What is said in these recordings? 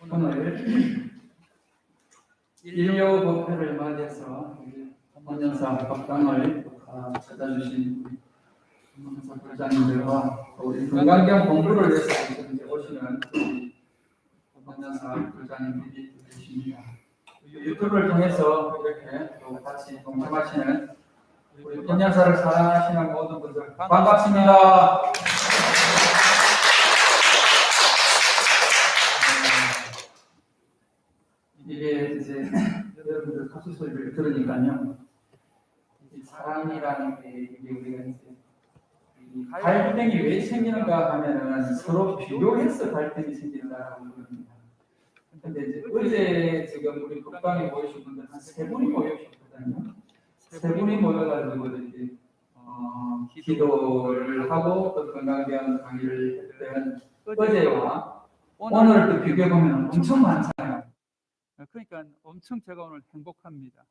오늘 인료법회를 맞이해서 헌연사 법당을 찾아주신 헌연사 불자님들과 우리 건강경 공부를 위해서 오시는 헌연사 불자님들이 계십니다. 유튜브를 통해서 이렇게 또 같이 동참하시는 우리 헌연사를 사랑하시는 모든 분들 반갑습니다. 이게 이제 여러분들 박수 소리를 들으니까요. 사랑이라는 게 이게 우리가 이제 갈등이 왜 생기는가 하면은 서로 비교해서 갈등이 생긴다라고 그럽니다. 근데 이제 어제 지금 우리 국방에 모이신 분들 한 세 분이 모이셨거든요. 세 분이 모여가지고 이제 기도를 하고 또 건강병 강의를 했던 어제와 오늘 또 비교해 보면 엄청 많잖아요. 그러니까 엄청 제가 오늘 행복합니다.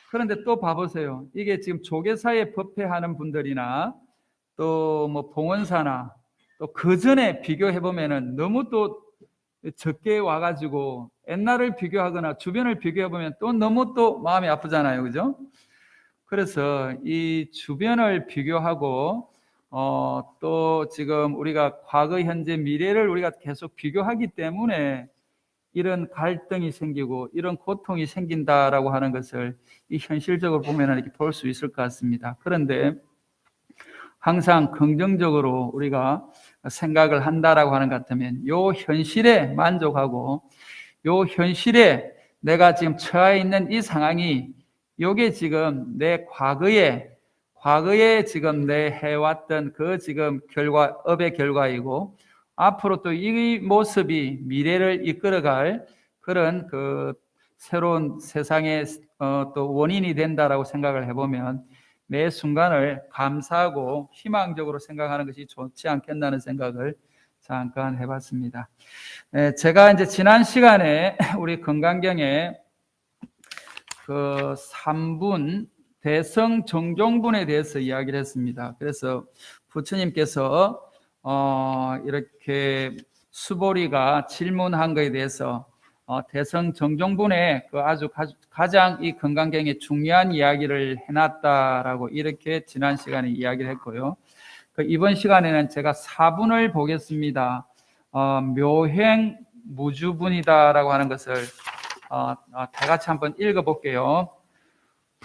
그런데 또 봐보세요. 이게 지금 조계사에 법회하는 분들이나 또 뭐 봉헌사나 또 그 전에 비교해 보면은 너무 또 적게 와가지고 옛날을 비교하거나 주변을 비교해 보면 또 너무 또 마음이 아프잖아요, 그죠? 그래서 이 주변을 비교하고 또 지금 우리가 과거, 현재, 미래를 우리가 계속 비교하기 때문에 이런 갈등이 생기고 이런 고통이 생긴다라고 하는 것을 이 현실적으로 보면 이렇게 볼 수 있을 것 같습니다. 그런데 항상 긍정적으로 우리가 생각을 한다라고 하는 것 같으면 요 현실에 만족하고 요 현실에 내가 지금 처해 있는 이 상황이 요게 지금 내 과거에 지금 내 해왔던 그 지금 업의 결과이고 앞으로 또 이 모습이 미래를 이끌어갈 그런 그 새로운 세상의 또 원인이 된다라고 생각을 해보면 매 순간을 감사하고 희망적으로 생각하는 것이 좋지 않겠나는 생각을 잠깐 해봤습니다. 제가 이제 지난 시간에 우리 건강경에 그 3분 대성 정종분에 대해서 이야기를 했습니다. 그래서 부처님께서 이렇게 수보리가 질문한 것에 대해서 대성 정종분에 그 아주 가장 이 건강경에 중요한 이야기를 해놨다라고 이렇게 지난 시간에 이야기를 했고요. 이번 시간에는 제가 4분을 보겠습니다. 묘행 무주분이다라고 하는 것을 다 같이 한번 읽어볼게요.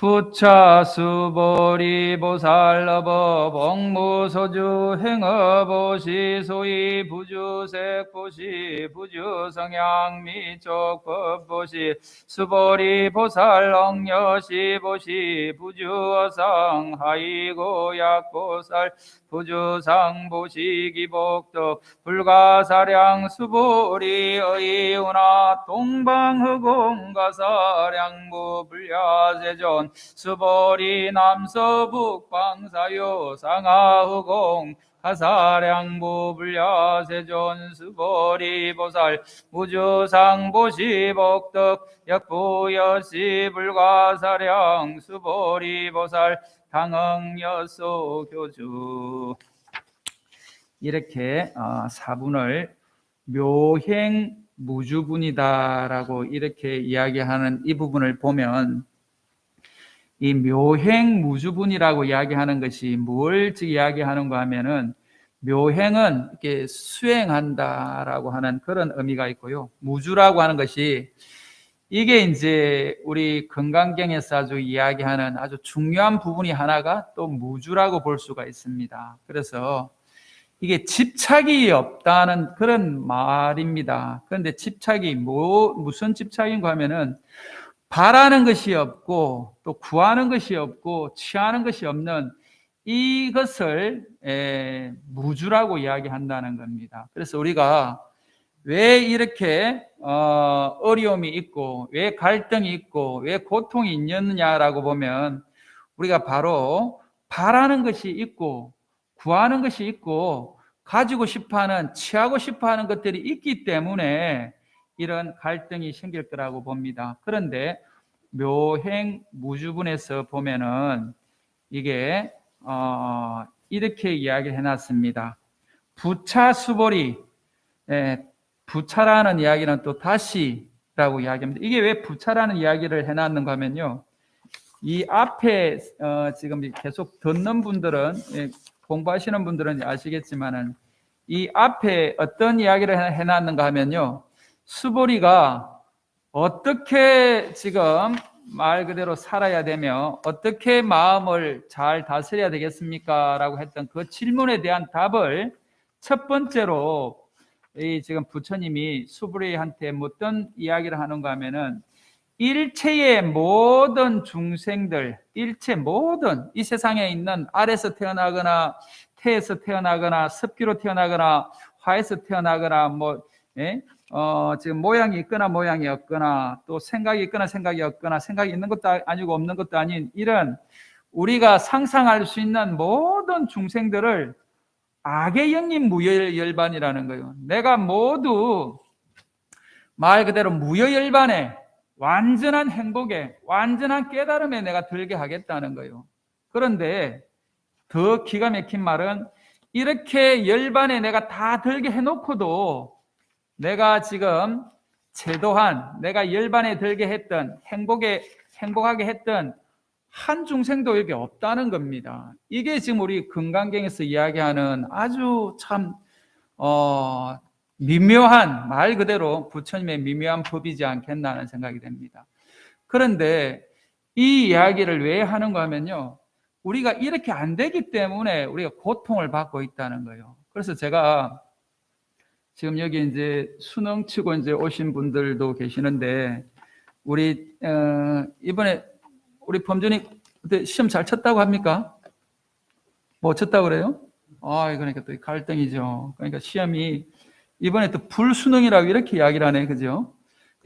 부처 수보리 보살러버 복무소주 행어보시 소위 부주색보시 부주성향 미족법보시 수보리 보살 엉여시 보시 부주어성 하이고약보살 부주상 보시 기복덕 불가사량 수보리 의운하 동방흑공가사량무 불야세존 수보리 남서북방사요 상하흑공 가사량부 불야세존 수보리 보살 무주상 보시 복덕 역부여시 불가사량 수보리 보살 당응여소 교주. 이렇게 4분을 묘행 무주분이다라고 이렇게 이야기하는 이 부분을 보면 이 묘행 무주분이라고 이야기하는 것이 뭘 이야기하는가 하면은 묘행은 이렇게 수행한다라고 하는 그런 의미가 있고요. 무주라고 하는 것이 이게 이제 우리 건강경에서 아주 이야기하는 아주 중요한 부분이 하나가 또 무주라고 볼 수가 있습니다. 그래서 이게 집착이 없다는 그런 말입니다. 그런데 집착이 무슨 집착인가 하면은 바라는 것이 없고 또 구하는 것이 없고 취하는 것이 없는 이것을 무주라고 이야기한다는 겁니다. 그래서 우리가 왜 이렇게 어려움이 있고 왜 갈등이 있고 왜 고통이 있느냐라고 보면 우리가 바로 바라는 것이 있고 구하는 것이 있고 가지고 싶어하는 취하고 싶어하는 것들이 있기 때문에 이런 갈등이 생길 거라고 봅니다. 그런데 묘행 무주분에서 보면은 이게 이렇게 이야기를 해놨습니다. 부차 수보리, 부차라는 이야기는 또 다시라고 이야기합니다. 이게 왜 부차라는 이야기를 해놨는가 하면요, 이 앞에 지금 계속 듣는 분들은, 공부하시는 분들은 아시겠지만은 이 앞에 어떤 이야기를 해놨는가 하면요, 수보리가 어떻게 지금 말 그대로 살아야 되며 어떻게 마음을 잘 다스려야 되겠습니까? 라고 했던 그 질문에 대한 답을 첫 번째로 이 지금 부처님이 수보리한테 어떤 이야기를 하는가 하면은, 일체의 모든 중생들, 일체 모든 이 세상에 있는 알에서 태어나거나 태에서 태어나거나 습기로 태어나거나 화에서 태어나거나 지금 모양이 있거나 모양이 없거나 또 생각이 있거나 생각이 없거나 생각이 있는 것도 아니고 없는 것도 아닌 이런 우리가 상상할 수 있는 모든 중생들을 악의 영림 무여열반이라는 거예요. 내가 모두 말 그대로 무여열반에 완전한 행복에 완전한 깨달음에 내가 들게 하겠다는 거예요. 그런데 더 기가 막힌 말은 이렇게 열반에 내가 다 들게 해놓고도 내가 지금 제도한 내가 열반에 들게 했던 행복하게 했던 한 중생도 여기 없다는 겁니다. 이게 지금 우리 금강경에서 이야기하는 아주 참 미묘한, 말 그대로 부처님의 미묘한 법이지 않겠나 하는 생각이 됩니다. 그런데 이 이야기를 왜 하는가 하면요, 우리가 이렇게 안 되기 때문에 우리가 고통을 받고 있다는 거예요. 그래서 제가 지금 여기 이제 수능 치고 이제 오신 분들도 계시는데, 우리 이번에 우리 범준이 그때 시험 잘 쳤다고 합니까? 뭐 쳤다고 그래요? 그러니까 또 갈등이죠. 그러니까 시험이 이번에 또 불수능이라고 이렇게 이야기를 하네, 그죠?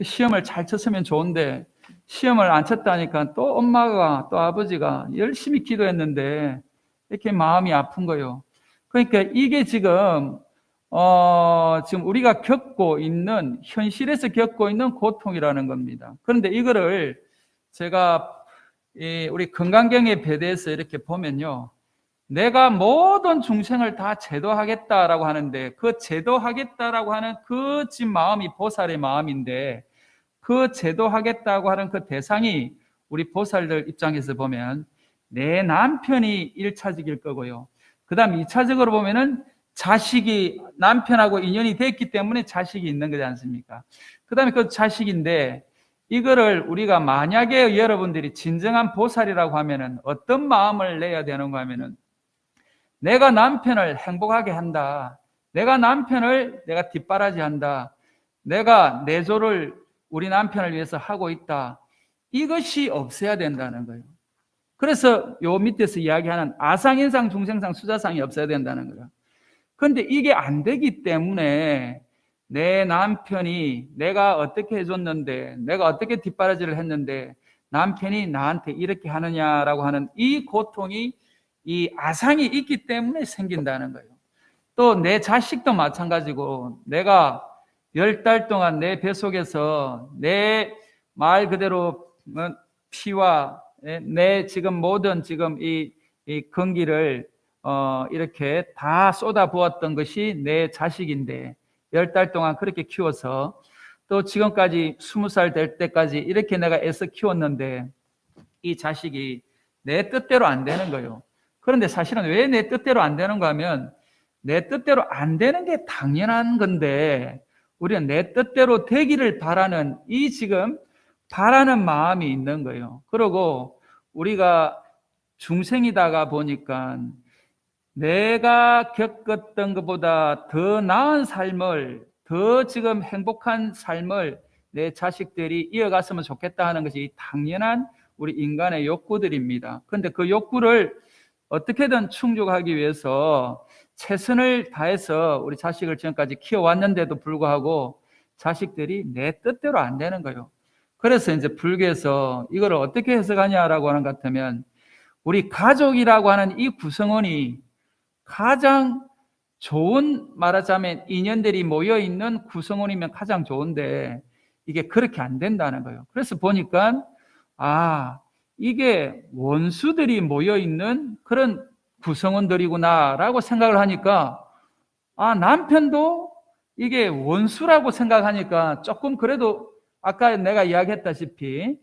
시험을 잘 쳤으면 좋은데 시험을 안 쳤다니까 또 엄마가 또 아버지가 열심히 기도했는데 이렇게 마음이 아픈 거예요. 그러니까 이게 지금 지금 우리가 겪고 있는, 현실에서 겪고 있는 고통이라는 겁니다. 그런데 이거를 제가 우리 건강경의 배대에서 이렇게 보면요, 내가 모든 중생을 다 제도하겠다라고 하는데, 그 제도하겠다라고 하는 그 진 마음이 보살의 마음인데, 그 제도하겠다고 하는 그 대상이 우리 보살들 입장에서 보면 내 남편이 1차적일 거고요, 그 다음 2차적으로 보면은 자식이, 남편하고 인연이 됐기 때문에 자식이 있는 거지 않습니까? 그 다음에 그 자식인데, 이거를 우리가 만약에 여러분들이 진정한 보살이라고 하면은 어떤 마음을 내야 되는가 하면은, 내가 남편을 행복하게 한다, 내가 남편을 내가 뒷바라지한다, 내가 내조를 우리 남편을 위해서 하고 있다, 이것이 없어야 된다는 거예요. 그래서 요 밑에서 이야기하는 아상인상 중생상 수자상이 없어야 된다는 거예요. 그런데 이게 안 되기 때문에 내 남편이 내가 어떻게 해줬는데, 내가 어떻게 뒷바라지를 했는데 남편이 나한테 이렇게 하느냐라고 하는 이 고통이, 이 아상이 있기 때문에 생긴다는 거예요. 또 내 자식도 마찬가지고, 내가 10달 동안 내 뱃속에서 내 말 그대로 피와 내 지금 모든 지금 이 건기를 이렇게 다 쏟아 부었던 것이 내 자식인데, 10달 동안 그렇게 키워서 또 지금까지 20살 될 때까지 이렇게 내가 애써 키웠는데 이 자식이 내 뜻대로 안 되는 거예요. 그런데 사실은 왜 내 뜻대로 안 되는가 하면, 내 뜻대로 안 되는 게 당연한 건데 우리는 내 뜻대로 되기를 바라는 이 지금 바라는 마음이 있는 거예요. 그리고 우리가 중생이다가 보니까 내가 겪었던 것보다 더 나은 삶을, 더 지금 행복한 삶을 내 자식들이 이어갔으면 좋겠다 하는 것이 당연한 우리 인간의 욕구들입니다. 그런데 그 욕구를 어떻게든 충족하기 위해서 최선을 다해서 우리 자식을 지금까지 키워왔는데도 불구하고 자식들이 내 뜻대로 안 되는 거예요. 그래서 이제 불교에서 이걸 어떻게 해석하냐라고 하는 것 같으면, 우리 가족이라고 하는 이 구성원이 가장 좋은, 말하자면 인연들이 모여있는 구성원이면 가장 좋은데 이게 그렇게 안 된다는 거예요. 그래서 보니까 이게 원수들이 모여있는 그런 구성원들이구나라고 생각을 하니까 남편도 이게 원수라고 생각하니까 조금 그래도 아까 내가 이야기했다시피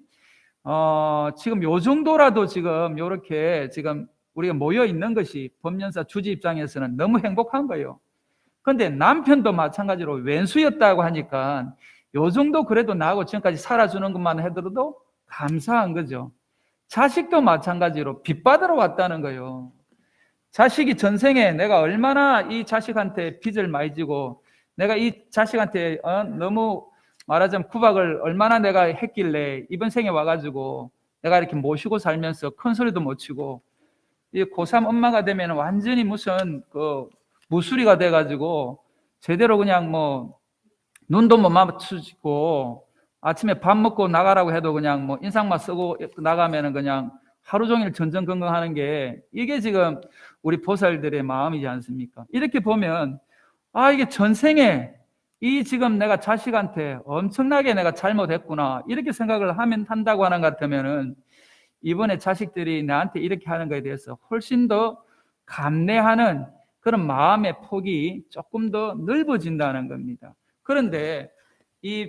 지금 요 정도라도 지금 요렇게 지금 우리가 모여 있는 것이 법연사 주지 입장에서는 너무 행복한 거예요. 근데 남편도 마찬가지로 왼수였다고 하니까 요 정도 그래도 나하고 지금까지 살아주는 것만 해도 감사한 거죠. 자식도 마찬가지로 빚받으러 왔다는 거예요. 자식이 전생에 내가 얼마나 이 자식한테 빚을 많이 지고 내가 이 자식한테 너무 말하자면 구박을 얼마나 내가 했길래 이번 생에 와가지고 내가 이렇게 모시고 살면서 큰 소리도 못 치고 이 고3 엄마가 되면 완전히 무슨 무수리가 돼가지고 제대로 그냥 뭐 눈도 못 맞추고 아침에 밥 먹고 나가라고 해도 그냥 뭐 인상만 쓰고 나가면은 그냥 하루 종일 전전긍긍하는 게 이게 지금 우리 보살들의 마음이지 않습니까? 이렇게 보면 이게 전생에 이 지금 내가 자식한테 엄청나게 내가 잘못했구나 이렇게 생각을 한다고 하는 것 같으면은 이번에 자식들이 나한테 이렇게 하는 것에 대해서 훨씬 더 감내하는 그런 마음의 폭이 조금 더 넓어진다는 겁니다. 그런데 이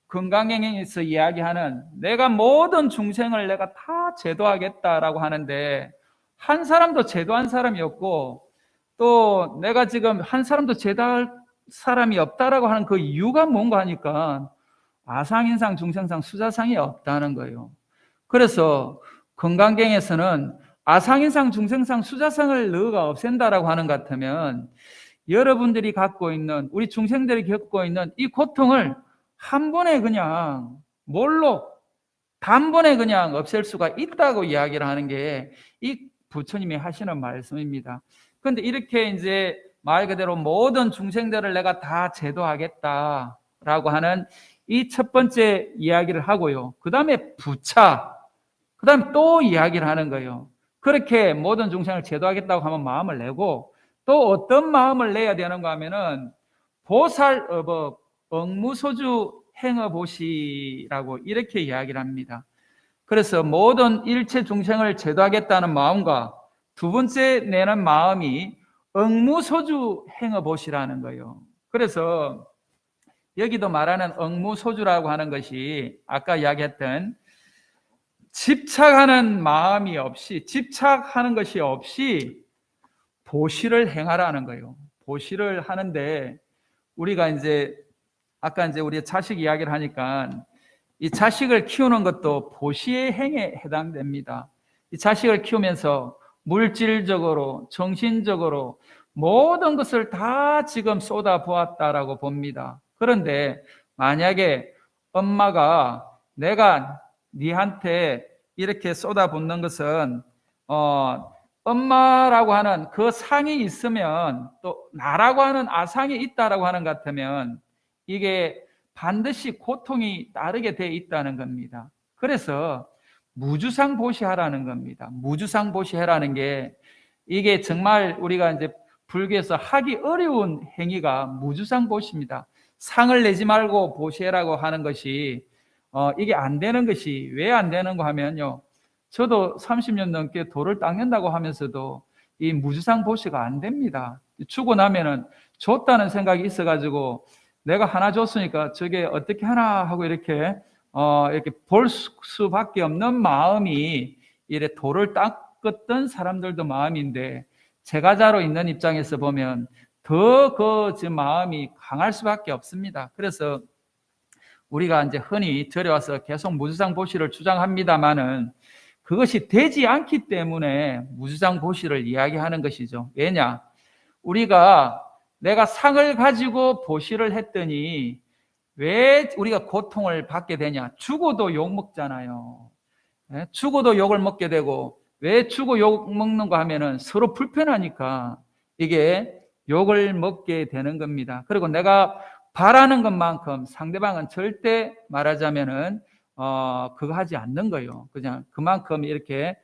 건강행에서 이야기하는 내가 모든 중생을 내가 다 제도하겠다라고 하는데 한 사람도 제도한 사람이 없고 또 내가 지금 한 사람도 제도할 사람이 없다라고 하는 그 이유가 뭔가 하니까 아상인상 중생상 수자상이 없다는 거예요. 그래서 건강경에서는 아상인상 중생상 수자상을 너가 없앤다라고 하는 것 같으면 여러분들이 갖고 있는 우리 중생들이 겪고 있는 이 고통을 한 번에 그냥 단번에 그냥 없앨 수가 있다고 이야기를 하는 게 이 부처님이 하시는 말씀입니다. 그런데 이렇게 이제 말 그대로 모든 중생들을 내가 다 제도하겠다라고 하는 이 첫 번째 이야기를 하고요. 그 다음에 부차, 그 다음에 또 이야기를 하는 거예요. 그렇게 모든 중생을 제도하겠다고 하면 마음을 내고 또 어떤 마음을 내야 되는가 하면은 억무소주 행어보시라고 이렇게 이야기를 합니다. 그래서 모든 일체 중생을 제도하겠다는 마음과 두 번째 내는 마음이 억무소주 행어보시라는 거예요. 그래서 여기도 말하는 억무소주라고 하는 것이 아까 이야기했던 집착하는 마음이 없이 집착하는 것이 없이 보시를 행하라는 거예요. 보시를 하는데 우리가 이제 아까 이제 우리 자식 이야기를 하니까 이 자식을 키우는 것도 보시의 행에 해당됩니다. 이 자식을 키우면서 물질적으로, 정신적으로 모든 것을 다 지금 쏟아 부었다라고 봅니다. 그런데 만약에 엄마가 내가 니한테 이렇게 쏟아붓는 것은 엄마라고 하는 그 상이 있으면 또 나라고 하는 아상이 있다라고 하는 것 같으면 이게 반드시 고통이 따르게 돼 있다는 겁니다. 그래서 무주상보시하라는 겁니다. 무주상보시하라는 게 이게 정말 우리가 이제 불교에서 하기 어려운 행위가 무주상보시입니다. 상을 내지 말고 보시라고 하는 것이 이게 안 되는 것이 왜 안 되는 거 하면요. 저도 30년 넘게 돌을 닦는다고 하면서도 이 무주상보시가 안 됩니다. 주고 나면은 줬다는 생각이 있어가지고 내가 하나 줬으니까 저게 어떻게 하나 하고 이렇게 볼 수밖에 없는 마음이 이래 돌을 닦았던 사람들도 마음인데 제가자로 있는 입장에서 보면 더 마음이 강할 수밖에 없습니다. 그래서 우리가 이제 흔히 절에 와서 계속 무주상보시를 주장합니다만은 그것이 되지 않기 때문에 무주상보시를 이야기하는 것이죠. 왜냐? 우리가 내가 상을 가지고 보시를 했더니 왜 우리가 고통을 받게 되냐? 죽어도 욕 먹잖아요. 죽어도 욕을 먹게 되고 왜 죽어 욕 먹는가 하면은 서로 불편하니까 이게 욕을 먹게 되는 겁니다. 그리고 내가 바라는 것만큼 상대방은 절대 말하자면은 그거 하지 않는 거예요. 그냥 그만큼 이렇게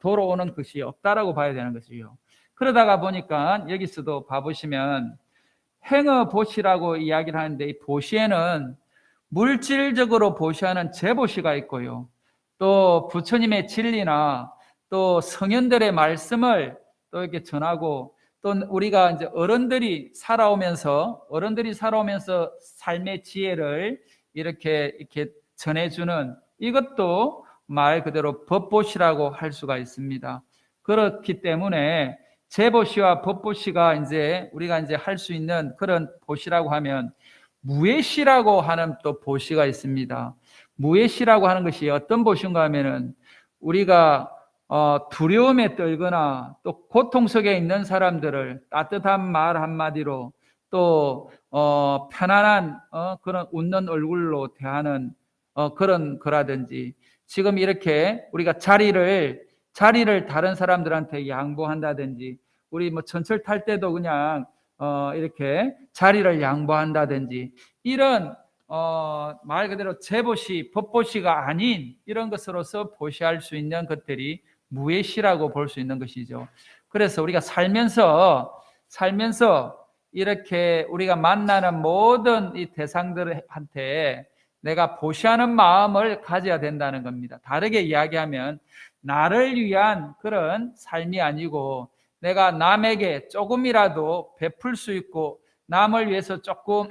돌아오는 것이 없다라고 봐야 되는 것이요. 그러다가 보니까 여기서도 봐보시면 행어보시라고 이야기를 하는데 이 보시에는 물질적으로 보시하는 재보시가 있고요. 또 부처님의 진리나 또 성현들의 말씀을 또 이렇게 전하고, 또 우리가 이제 어른들이 살아오면서 삶의 지혜를 이렇게 전해주는, 이것도 말 그대로 법보시라고 할 수가 있습니다. 그렇기 때문에 제보시와 법보시가 이제 우리가 이제 할 수 있는 그런 보시라고 하면, 무예시라고 하는 또 보시가 있습니다. 무예시라고 하는 것이 어떤 보시인가 하면은, 우리가 두려움에 떨거나 또 고통 속에 있는 사람들을 따뜻한 말 한마디로, 또 편안한 그런 웃는 얼굴로 대하는 그런 거라든지, 지금 이렇게 우리가 자리를 다른 사람들한테 양보한다든지, 우리 뭐 전철 탈 때도 그냥 이렇게 자리를 양보한다든지, 이런 말 그대로 제보시, 법보시가 아닌 이런 것으로서 보시할 수 있는 것들이 무예시라고 볼 수 있는 것이죠. 그래서 우리가 살면서 이렇게 우리가 만나는 모든 이 대상들한테 내가 보시하는 마음을 가져야 된다는 겁니다. 다르게 이야기하면, 나를 위한 그런 삶이 아니고 내가 남에게 조금이라도 베풀 수 있고 남을 위해서 조금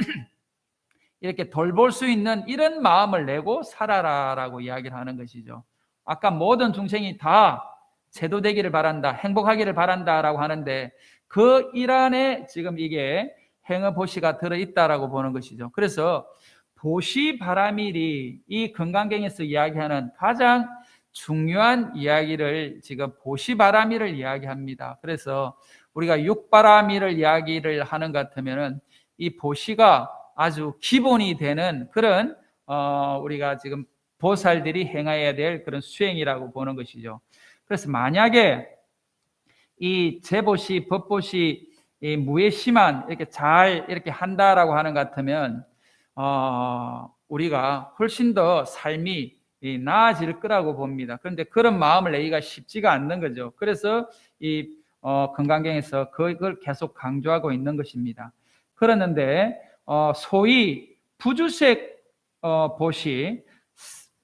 이렇게 돌볼 수 있는 이런 마음을 내고 살아라라고 이야기를 하는 것이죠. 아까 모든 중생이 다 제도되기를 바란다, 행복하기를 바란다라고 하는데, 그 일 안에 지금 이게 행어보시가 들어있다라고 보는 것이죠. 그래서 보시바라밀이 이 건강경에서 이야기하는 가장 중요한 이야기를 지금 보시바라밀을 이야기합니다. 그래서 우리가 육바라밀을 이야기를 하는 것 같으면은, 이 보시가 아주 기본이 되는 그런 우리가 지금 보살들이 행해야 될 그런 수행이라고 보는 것이죠. 그래서 만약에 이 제보시, 법보시, 이 무예시만 이렇게 잘 이렇게 한다라고 하는 것 같으면 우리가 훨씬 더 삶이 나아질 거라고 봅니다. 그런데 그런 마음을 내기가 쉽지가 않는 거죠. 그래서 이 건강경에서 그걸 계속 강조하고 있는 것입니다. 그러는데 소위 부주색 보시,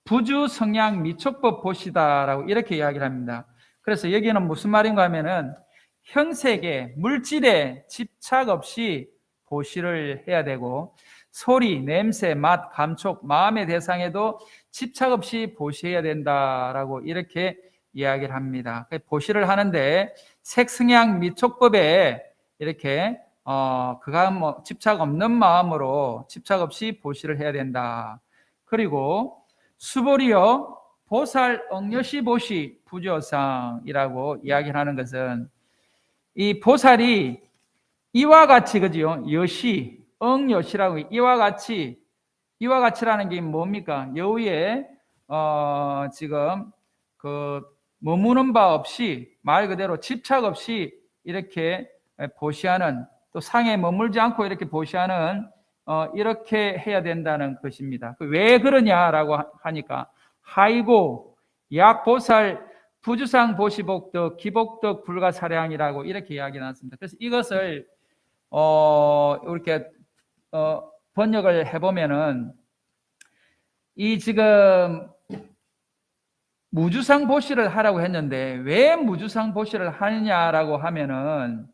부주 성향 미촉법 보시다라고 이렇게 이야기를 합니다. 그래서 여기는 무슨 말인가 하면은, 형색에, 물질에 집착 없이 보시를 해야 되고, 소리, 냄새, 맛, 감촉, 마음의 대상에도 집착 없이 보시해야 된다라고 이렇게 이야기를 합니다. 보시를 하는데 색성향 미촉법에 이렇게 그가 뭐 집착 없는 마음으로 집착 없이 보시를 해야 된다. 그리고 수보리여 보살 억여시 보시 부조상이라고 이야기를 하는 것은, 이 보살이 이와 같이, 그죠? 여시, 억여시라고, 이와 같이라는 게 뭡니까? 여우에 지금 그 머무는 바 없이, 말 그대로 집착 없이 이렇게 보시하는, 또 상에 머물지 않고 이렇게 보시하는 이렇게 해야 된다는 것입니다. 왜 그러냐라고 하니까, 하이고 약보살 부주상 보시복덕 기복덕 불가사량이라고 이렇게 이야기 나왔습니다. 그래서 이것을 이렇게 번역을 해보면은, 이 지금 무주상 보시를 하라고 했는데 왜 무주상 보시를 하느냐라고 하면은,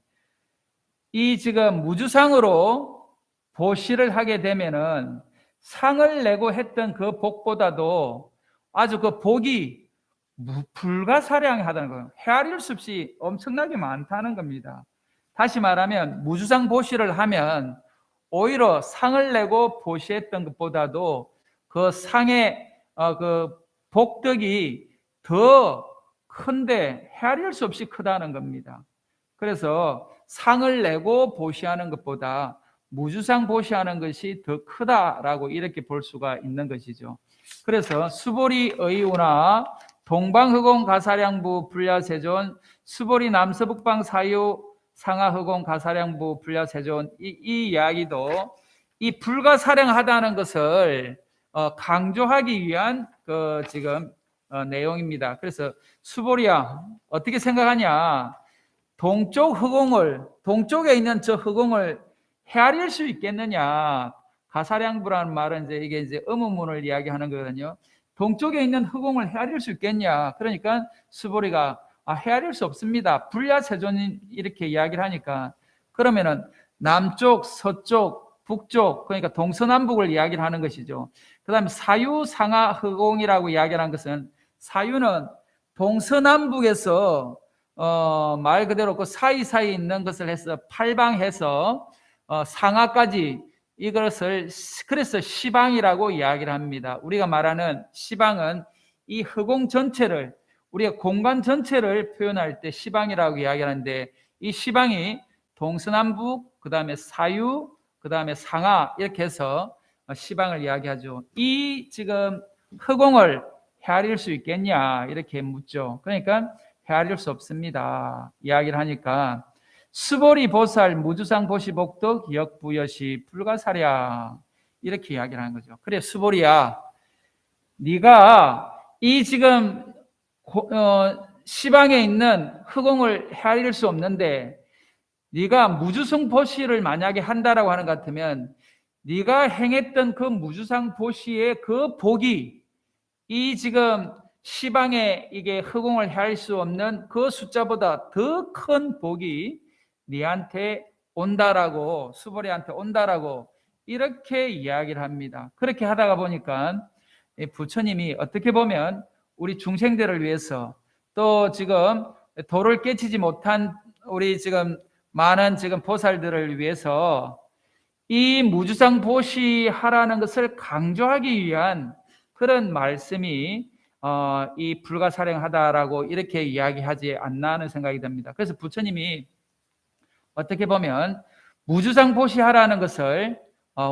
이 지금 무주상으로 보시를 하게 되면은 상을 내고 했던 그 복보다도 아주 그 복이 불가사량하다는 거예요. 헤아릴 수 없이 엄청나게 많다는 겁니다. 다시 말하면 무주상 보시를 하면 오히려 상을 내고 보시했던 것보다도 그 상의 그 복덕이 더 큰데 헤아릴 수 없이 크다는 겁니다. 그래서 상을 내고 보시하는 것보다 무주상 보시하는 것이 더 크다라고 이렇게 볼 수가 있는 것이죠. 그래서 수보리 의우나 동방흑공 가사량부 불야세존, 수보리 남서북방 사유 상하흑공 가사량부 불야세존, 이 이야기도 이 불가사량하다는 것을 강조하기 위한 그 지금 내용입니다. 그래서 수보리야, 어떻게 생각하냐? 동쪽에 있는 저 흑공을 헤아릴 수 있겠느냐? 가사량부라는 말은 이게 이제 의문문을 이야기하는 거거든요. 동쪽에 있는 흑공을 헤아릴 수 있겠냐? 그러니까 수보리가 헤아릴 수 없습니다. 불야세존 이렇게 이야기를 하니까 그러면은 남쪽, 서쪽, 북쪽, 그러니까 동서남북을 이야기를 하는 것이죠. 그 다음에 사유상하 허공이라고 이야기를 한 것은 사유는 동서남북에서 말 그대로 그 사이사이 있는 것을 해서 팔방해서 상하까지 이것을 그래서 시방이라고 이야기를 합니다. 우리가 말하는 시방은 이 허공 전체를 우리가 공간 전체를 표현할 때 시방이라고 이야기하는데 이 시방이 동서남북, 그 다음에 사유, 그 다음에 상하 이렇게 해서 시방을 이야기하죠. 이 지금 허공을 헤아릴 수 있겠냐 이렇게 묻죠. 그러니까 헤아릴 수 없습니다. 이야기를 하니까 수보리 보살 무주상 보시복덕 역부여시 불가사랴 이렇게 이야기를 하는 거죠. 그래 수보리야, 네가 이 지금 시방에 있는 허공을 헤아릴 수 없는데 네가 무주상 보시를 만약에 한다라고 하는 것 같으면 네가 행했던 그 무주상 보시의 그 복이 이 지금 시방에 이게 허공을 헤아릴 수 없는 그 숫자보다 더 큰 복이 네한테 온다라고, 수보리한테 온다라고 이렇게 이야기를 합니다. 그렇게 하다가 보니까 부처님이 어떻게 보면 우리 중생들을 위해서 또 지금 도를 깨치지 못한 우리 지금 많은 지금 보살들을 위해서 이 무주상 보시하라는 것을 강조하기 위한 그런 말씀이 이 불가사량하다라고 이렇게 이야기하지 않나 하는 생각이 듭니다. 그래서 부처님이 어떻게 보면 무주상 보시하라는 것을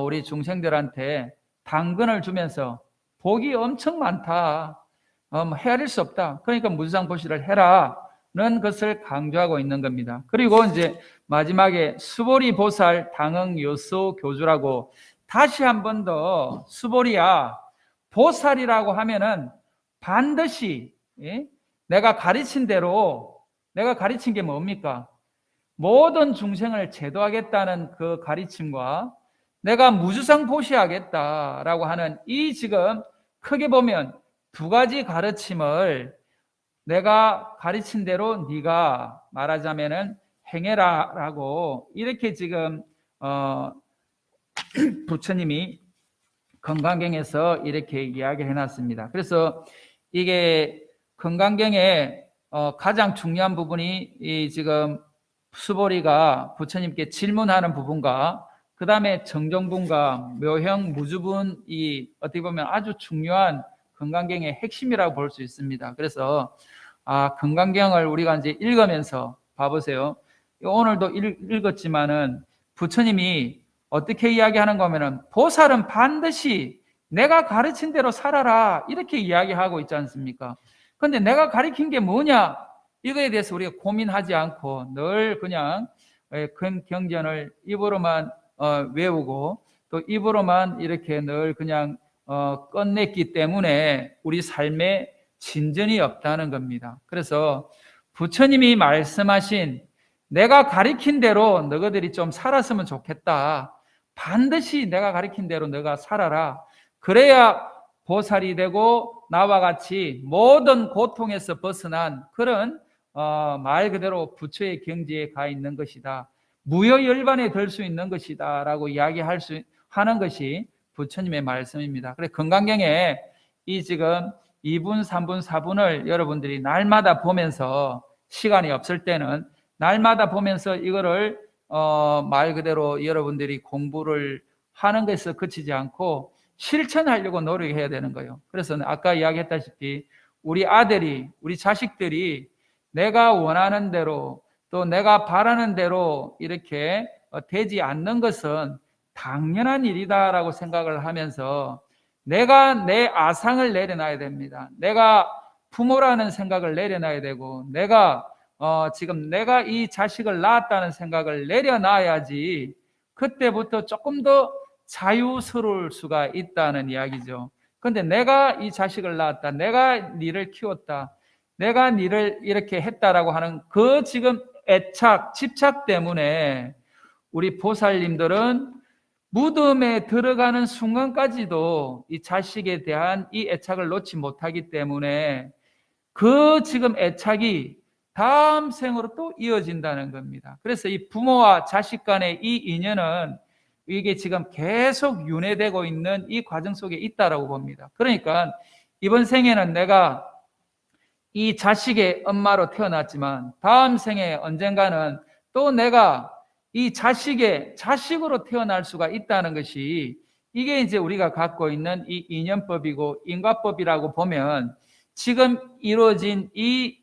우리 중생들한테 당근을 주면서 복이 엄청 많다, 헤아릴 수 없다, 그러니까 무주상 보시를 해라는 것을 강조하고 있는 겁니다. 그리고 이제 마지막에 수보리 보살 당응 요소 교주라고 다시 한 번 더 수보리야, 보살이라고 하면은 반드시 내가 가르친 대로, 내가 가르친 게 뭡니까? 모든 중생을 제도하겠다는 그 가르침과 내가 무주상 보시하겠다라고 하는 이 지금 크게 보면 두 가지 가르침을 내가 가르친 대로 네가 말하자면은 행해라라고 이렇게 지금 부처님이 건강경에서 이렇게 이야기를 해놨습니다. 그래서 이게 건강경에 가장 중요한 부분이 이 지금 수보리가 부처님께 질문하는 부분과 그 다음에 정정분과 묘형 무주분이 어떻게 보면 아주 중요한 건강경의 핵심이라고 볼 수 있습니다. 그래서 건강경을 우리가 이제 읽으면서 봐보세요. 오늘도 읽었지만은 부처님이 어떻게 이야기하는 거면은 보살은 반드시 내가 가르친 대로 살아라 이렇게 이야기하고 있지 않습니까? 그런데 내가 가르친 게 뭐냐? 이거에 대해서 우리가 고민하지 않고 늘 그냥 경전을 입으로만 외우고 또 입으로만 이렇게 늘 그냥 끝냈기 때문에 우리 삶에 진전이 없다는 겁니다. 그래서 부처님이 말씀하신 내가 가르친 대로 너희들이 좀 살았으면 좋겠다. 반드시 내가 가르친 대로 너가 살아라. 그래야 보살이 되고 나와 같이 모든 고통에서 벗어난 그런 말 그대로 부처의 경지에 가 있는 것이다. 무여열반에 들 수 있는 것이다 라고 이야기할 수 하는 것이 부처님의 말씀입니다. 그래서 건강경에 이 지금 2분, 3분, 4분을 여러분들이 날마다 보면서 시간이 없을 때는 날마다 보면서 이거를 말 그대로 여러분들이 공부를 하는 것에서 그치지 않고 실천하려고 노력해야 되는 거예요. 그래서 아까 이야기했다시피 우리 아들이, 우리 자식들이 내가 원하는 대로 또 내가 바라는 대로 이렇게 되지 않는 것은 당연한 일이다라고 생각을 하면서 내가 내 아상을 내려놔야 됩니다. 내가 부모라는 생각을 내려놔야 되고 내가 지금 내가 이 자식을 낳았다는 생각을 내려놔야지 그때부터 조금 더 자유스러울 수가 있다는 이야기죠. 그런데 내가 이 자식을 낳았다, 내가 니를 키웠다, 내가 니를 이렇게 했다라고 하는 그 지금 애착, 집착 때문에 우리 보살님들은 무덤에 들어가는 순간까지도 이 자식에 대한 이 애착을 놓지 못하기 때문에 그 지금 애착이 다음 생으로 또 이어진다는 겁니다. 그래서 이 부모와 자식 간의 이 인연은 이게 지금 계속 윤회되고 있는 이 과정 속에 있다라고 봅니다. 그러니까 이번 생에는 내가 이 자식의 엄마로 태어났지만 다음 생에 언젠가는 또 내가 이 자식의 자식으로 태어날 수가 있다는 것이 이게 이제 우리가 갖고 있는 이 인연법이고 인과법이라고 보면 지금 이루어진 이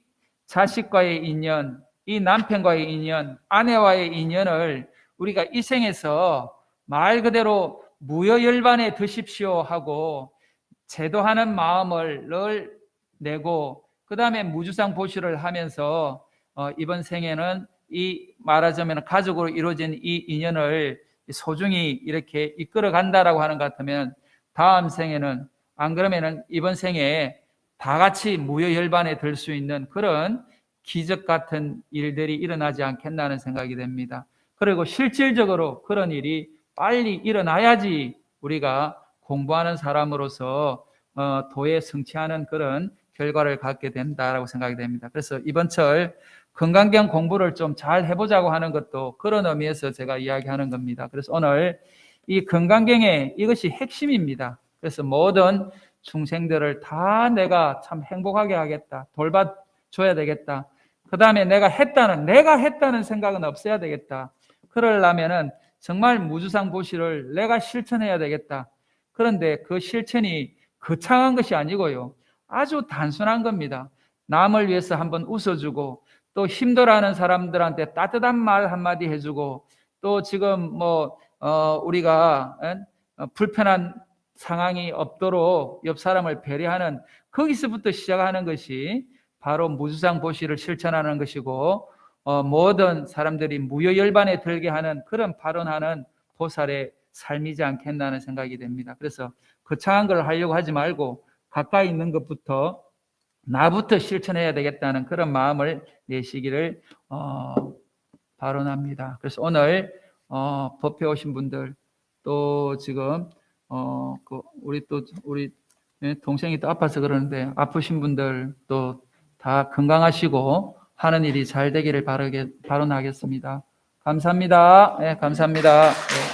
자식과의 인연, 이 남편과의 인연, 아내와의 인연을 우리가 이 생에서 말 그대로 무여열반에 드십시오 하고 제도하는 마음을 늘 내고 그 다음에 무주상 보시를 하면서 이번 생에는 이 말하자면 가족으로 이루어진 이 인연을 소중히 이렇게 이끌어 간다라고 하는 것 같으면 다음 생에는 안 그러면은 이번 생에 다 같이 무여열반에 들 수 있는 그런 기적 같은 일들이 일어나지 않겠나는 생각이 됩니다. 그리고 실질적으로 그런 일이 빨리 일어나야지 우리가 공부하는 사람으로서 도에 성취하는 그런 결과를 갖게 된다라고 생각이 됩니다. 그래서 이번 철 건강경 공부를 좀 잘 해보자고 하는 것도 그런 의미에서 제가 이야기하는 겁니다. 그래서 오늘 이 건강경의 이것이 핵심입니다. 그래서 모든 중생들을 다 내가 참 행복하게 하겠다. 돌봐줘야 되겠다. 그 다음에 내가 했다는 생각은 없어야 되겠다. 그러려면은 정말 무주상 보시를 내가 실천해야 되겠다. 그런데 그 실천이 거창한 것이 아니고요. 아주 단순한 겁니다. 남을 위해서 한번 웃어주고 또 힘들어하는 사람들한테 따뜻한 말 한마디 해주고 또 지금 우리가 불편한 상황이 없도록 옆 사람을 배려하는 거기서부터 시작하는 것이 바로 무주상 보시를 실천하는 것이고 모든 사람들이 무여열반에 들게 하는 그런 발언하는 보살의 삶이지 않겠나는 생각이 됩니다. 그래서 거창한 걸 하려고 하지 말고 가까이 있는 것부터 나부터 실천해야 되겠다는 그런 마음을 내시기를 발언합니다. 그래서 오늘 법회 오신 분들 또 지금 우리 동생이 또 아파서 그러는데 아프신 분들 또 다 건강하시고 하는 일이 잘 되기를 바라겠습니다. 감사합니다. 네, 감사합니다. 네.